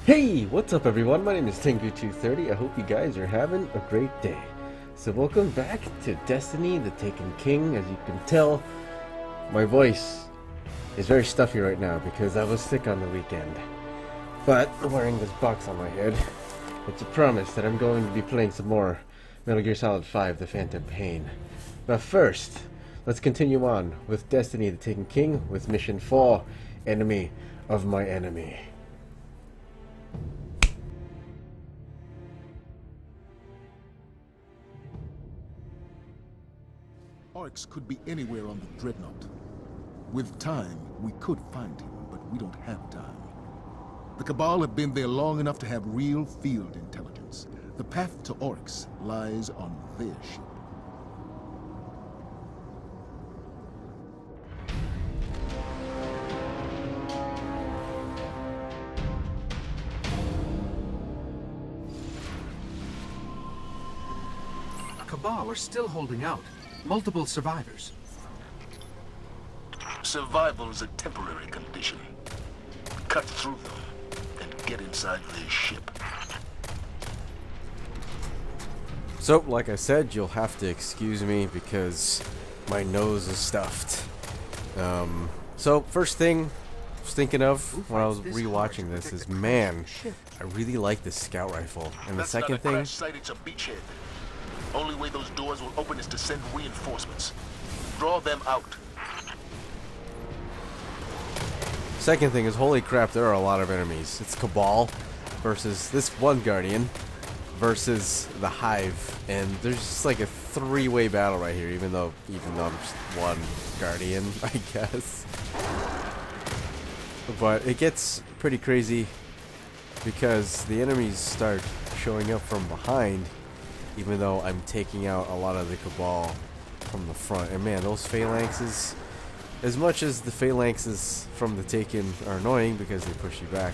Hey, what's up everyone? My name is Tengu230. I hope you guys are having a great day. So welcome back to Destiny, the Taken King. As you can tell, my voice is very stuffy right now because I was sick on the weekend. But I'm wearing this box on my head. It's a promise that I'm going to be playing some more Metal Gear Solid 5, The Phantom Pain. But first, let's continue on with Destiny, the Taken King with Mission 4, Enemy of My Enemy. Oryx could be anywhere on the Dreadnaught. With time, we could find him, but we don't have time. The Cabal have been there long enough to have real field intelligence. The path to Oryx lies on their ship. Cabal are still holding out. Multiple survivors. Survival's a temporary condition. Cut through them and get inside their ship. So, like I said, you'll have to excuse me because my nose is stuffed. So first thing I was thinking of when I was rewatching this is, man, I really like this scout rifle. And the second thing, It's a beachhead. Only way those doors will open is to send reinforcements. Draw them out. second thing is, holy crap, there are a lot of enemies. It's Cabal versus this one Guardian versus the Hive, and there's just like a three-way battle right here. Even though I'm just one Guardian, I guess. But it gets pretty crazy because the enemies start showing up from behind, even though I'm taking out a lot of the Cabal from the front. And man, those phalanxes, as much as the phalanxes from the Taken are annoying because they push you back,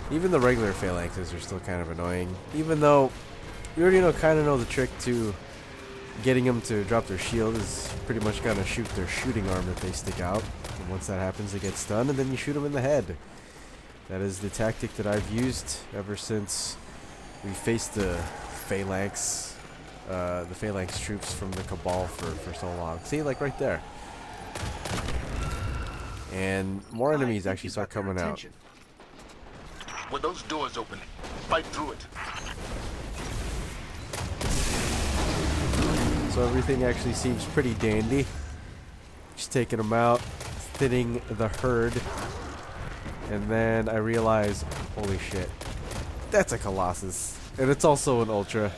even the regular phalanxes are still kind of annoying. Even though you already kind of know the trick to getting them to drop their shield is pretty much gonna shoot their shooting arm if they stick out. And once that happens, they get stunned, and then you shoot them in the head. That is the tactic that I've used ever since we faced the phalanx troops from the Cabal for so long. See, like right there. And more enemies actually start coming out. When those doors open, fight through it. So everything actually seems pretty dandy. Just taking them out, thinning the herd. And then I realize, holy shit, that's a Colossus. And it's also an Ultra,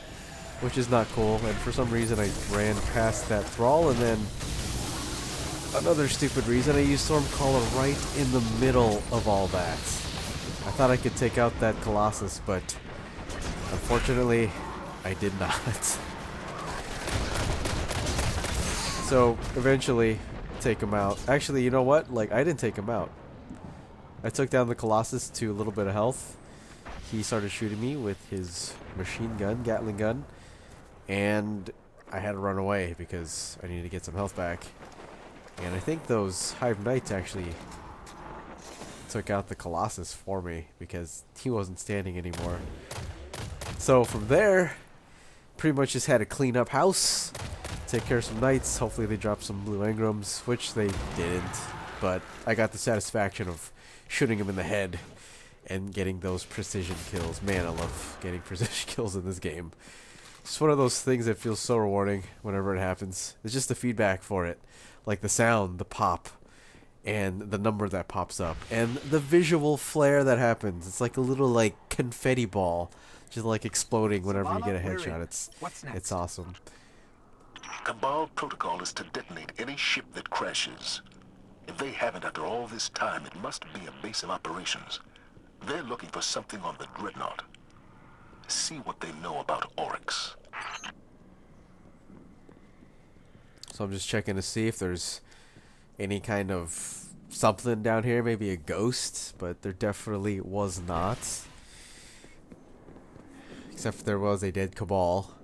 which is not cool. And for some reason I ran past that Thrall, and then another stupid reason I used Stormcaller right in the middle of all that. I thought I could take out that Colossus, but unfortunately I did not. So eventually take him out. Actually, you know what? Like, I didn't take him out. I took down the Colossus to a little bit of health. He started shooting me with his machine gun, Gatling gun, and I had to run away because I needed to get some health back. And I think those Hive Knights actually took out the Colossus for me because he wasn't standing anymore. So from there, pretty much just had to clean up house, take care of some Knights. Hopefully they dropped some blue engrams, which they didn't. But I got the satisfaction of shooting him in the head and getting those precision kills. Man, I love getting precision kills in this game. It's one of those things that feels so rewarding whenever it happens. It's just the feedback for it. Like the sound, the pop, and the number that pops up. And the visual flare that happens. It's like a little like confetti ball. Just like exploding whenever you get a headshot. It's awesome. Cabal protocol is to detonate any ship that crashes. If they haven't after all this time, it must be a base of operations. They're looking for something on the Dreadnaught. See what they know about Oryx. So I'm just checking to see if there's any kind of something down here. Maybe a ghost, but there definitely was not. Except there was a dead Cabal.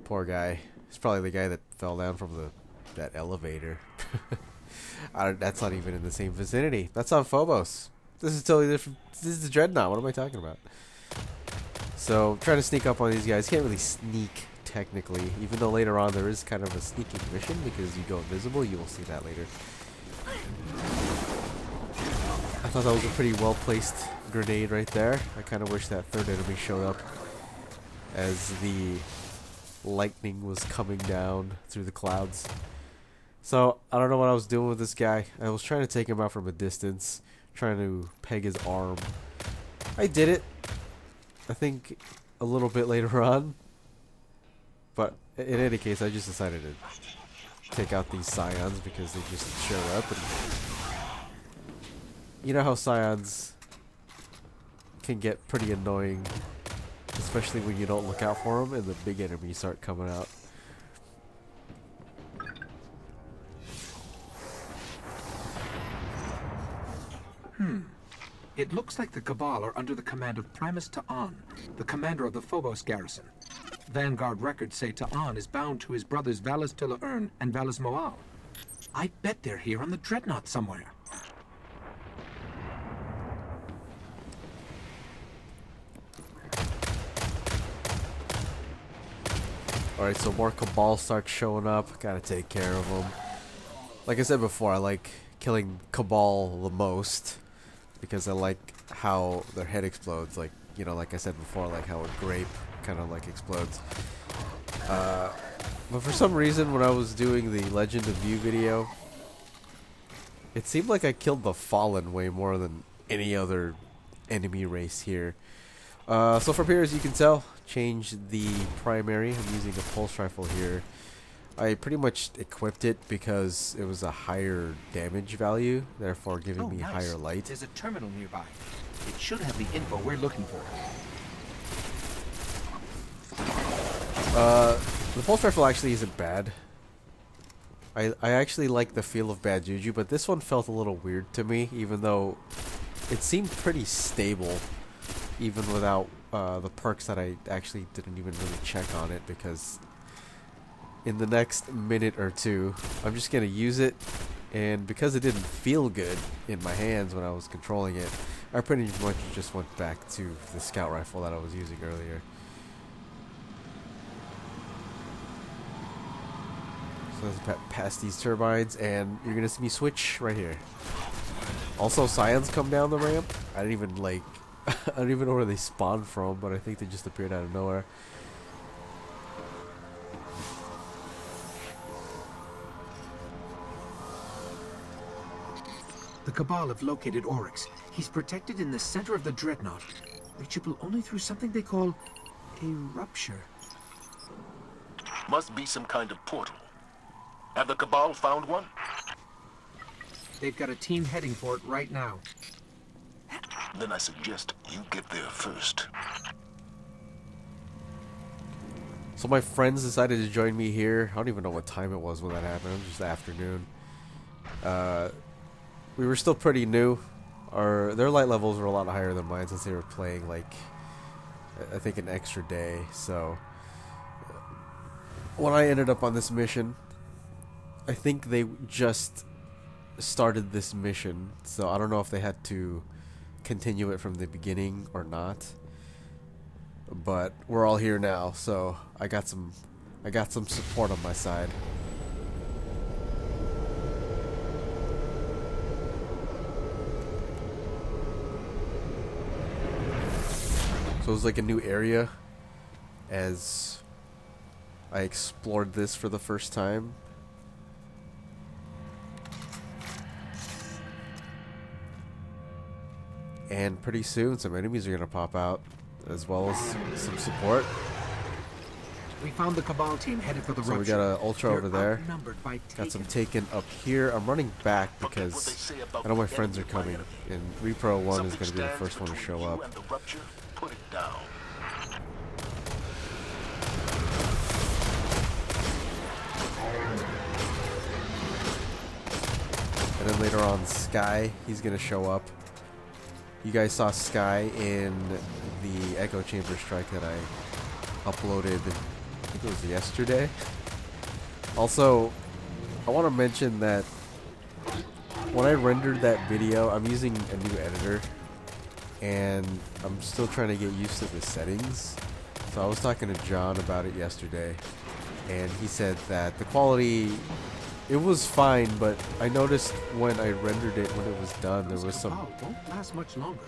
Poor guy. He's probably the guy that fell down from that elevator. That's not even in the same vicinity. That's on Phobos. This is totally different. This is the Dreadnaught. What am I talking about? So, trying to sneak up on these guys. Can't really sneak, technically. Even though later on there is kind of a sneaking mission because you go invisible. You will see that later. I thought that was a pretty well-placed grenade right there. I kind of wish that third enemy showed up as the lightning was coming down through the clouds. So, I don't know what I was doing with this guy. I was trying to take him out from a distance, trying to peg his arm. I did it, I think, a little bit later on. But in any case, I just decided to take out these scions because they just show up. And you know how scions can get pretty annoying, especially when you don't look out for them and the big enemies start coming out. It looks like the Cabal are under the command of Primus Ta'an, the commander of the Phobos garrison. Vanguard records say Ta'an is bound to his brothers Valus Tilaern and Valus Moal. I bet they're here on the Dreadnaught somewhere. Alright, so more Cabal start showing up. Gotta take care of them. Like I said before, I like killing Cabal the most because I like how their head explodes. Like, you know, like I said before, like how a grape kind of like explodes. But for some reason, when I was doing the Legend of View video, it seemed like I killed the Fallen way more than any other enemy race here. So from here, as you can tell, change the primary. I'm using a pulse rifle here. I pretty much equipped it because it was a higher damage value, therefore giving me higher light. There's a terminal nearby. It should have the info we're looking for. The pulse rifle actually isn't bad. I actually like the feel of Bad Juju, but this one felt a little weird to me, even though it seemed pretty stable, even without the perks that I actually didn't even really check on it, because in the next minute or two, I'm just going to use it, and because it didn't feel good in my hands when I was controlling it, I pretty much just went back to the scout rifle that I was using earlier. So let's past these turbines, and you're going to see me switch right here. Also, scions come down the ramp. I didn't even, like, I don't even know where they spawned from, but I think they just appeared out of nowhere. The Cabal have located Oryx. He's protected in the center of the Dreadnaught, reachable only through something they call a Rupture. Must be some kind of portal. Have the Cabal found one? They've got a team heading for it right now. Then I suggest you get there first. So my friends decided to join me here. I don't even know what time it was when that happened. It was just afternoon. We were still pretty new. Their light levels were a lot higher than mine since they were playing, like, I think an extra day. So when I ended up on this mission, I think they just started this mission. So I don't know if they had to continue it from the beginning or not. But we're all here now, so I got some support on my side. So it was like a new area as I explored this for the first time. And pretty soon some enemies are going to pop out, as well as some support. We found the Cabal team headed for the Rupture. So we got an Ultra over there. By Got some taken up here. I'm running back because I know my friends are coming. And Repro 1 is going to be the first one to show up. Put it down. And then later on, Sky, he's going to show up. You guys saw Sky in the Echo Chamber strike that I uploaded, I think it was yesterday. Also, I want to mention that when I rendered that video, I'm using a new editor, and I'm still trying to get used to the settings. So I was talking to John about it yesterday, and he said that the quality, it was fine, but I noticed when I rendered it, when it was done, there was some... Cabal won't last much longer.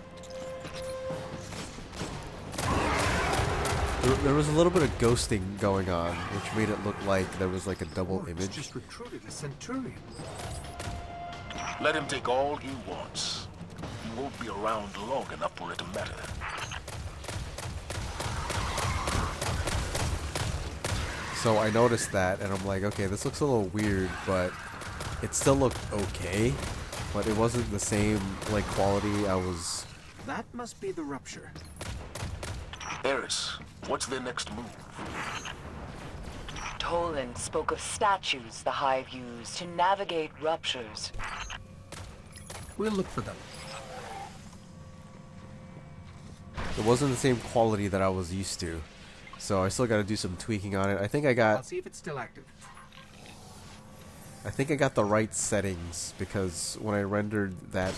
There was a little bit of ghosting going on, which made it look like there was like a double Oryx image. just recruited a Centurion. Let him take all he wants. He won't be around long enough for it to matter. So I noticed that, and I'm like, okay, this looks a little weird, but it still looked okay. But it wasn't the same like quality I was... That must be the Rupture. Eris, what's their next move? Toland spoke of statues the Hive used to navigate ruptures. We'll look for them. It wasn't the same quality that I was used to. So I still got to do some tweaking on it. I think I I'll got... see if it's still active. I think I got the right settings, because when I rendered that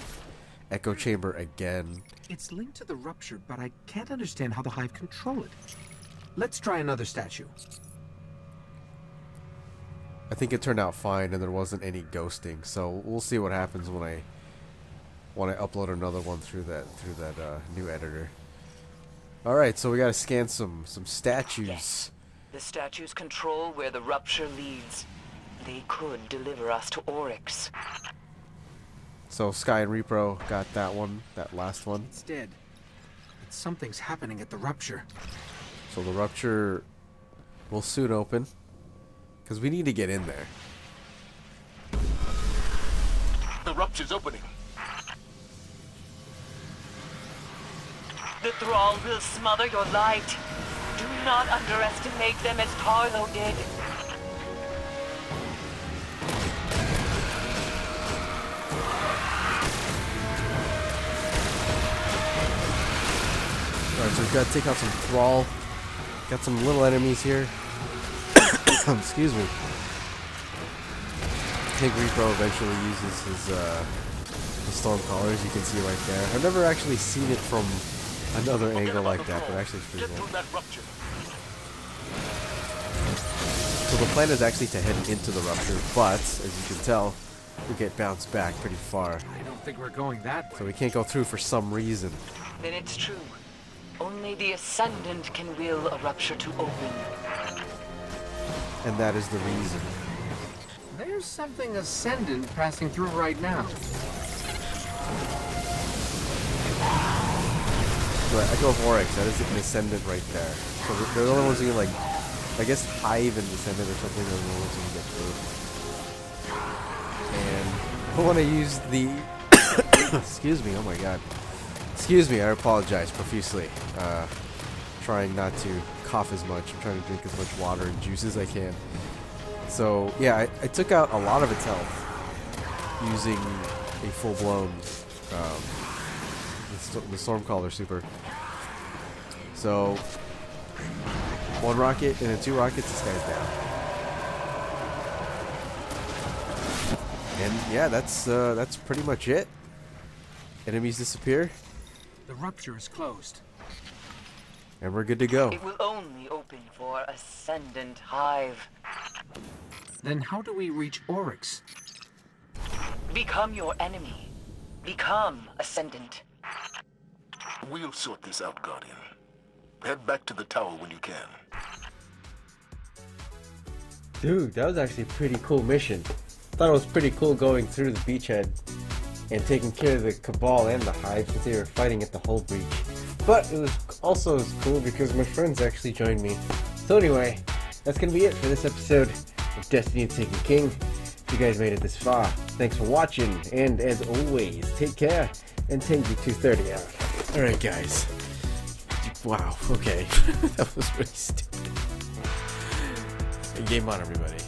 echo chamber again... It's linked to the Rupture, but I can't understand how the Hive control it. Let's try another statue. I think it turned out fine, and there wasn't any ghosting. So we'll see what happens when I upload another one through that new editor. All right, so we got to scan some statues. Yes. The statues control where the Rupture leads. They could deliver us to Oryx. So Sky and Repro got that one, that last one. It's dead. But something's happening at the Rupture. So the Rupture will soon open, because we need to get in there. The Rupture's opening. The Thrall will smother your light. Do not underestimate them as Carlo did. Alright, so we've got to take out some Thrall. Got some little enemies here. Excuse me. I think Repro eventually uses his Stormcaller, as you can see right there. I've never actually seen it from another angle like that, but actually it's pretty Get cool. through that Rupture. So the plan is actually to head into the Rupture, but as you can tell, we get bounced back pretty far. I don't think we're going that way. So we can't go through for some reason. Then it's true. Only the Ascendant can will a Rupture to open. And that is the reason. There's something Ascendant passing through right now. Right, Echo of Oryx, that is an Ascendant right there. So they're the only ones who can, like, I guess Hive and Ascendant or something are the only ones who can get through. And I want to use the... Excuse me, oh my god. Excuse me, I apologize profusely. Trying not to cough as much. I'm trying to drink as much water and juice as I can. So, yeah, I took out a lot of its health using a full-blown the Stormcaller super. So, one rocket and then two rockets, this guy's down. And yeah, that's pretty much it. Enemies disappear, The Rupture is closed. and we're good to go. It will only open for Ascendant Hive. Then how do we reach Oryx? Become your enemy. Become Ascendant. We'll sort this out, Guardian. Head back to the tower when you can. Dude, that was actually a pretty cool mission. Thought it was pretty cool going through the beachhead and taking care of the Cabal and the Hive since they were fighting at the hull breach. But it was also as cool because my friends actually joined me. So anyway, that's gonna be it for this episode of Destiny of Taken King. If you guys made it this far, thanks for watching, and as always, take care and take your 230 out. Alright guys. Wow, okay. That was really stupid. Game on everybody.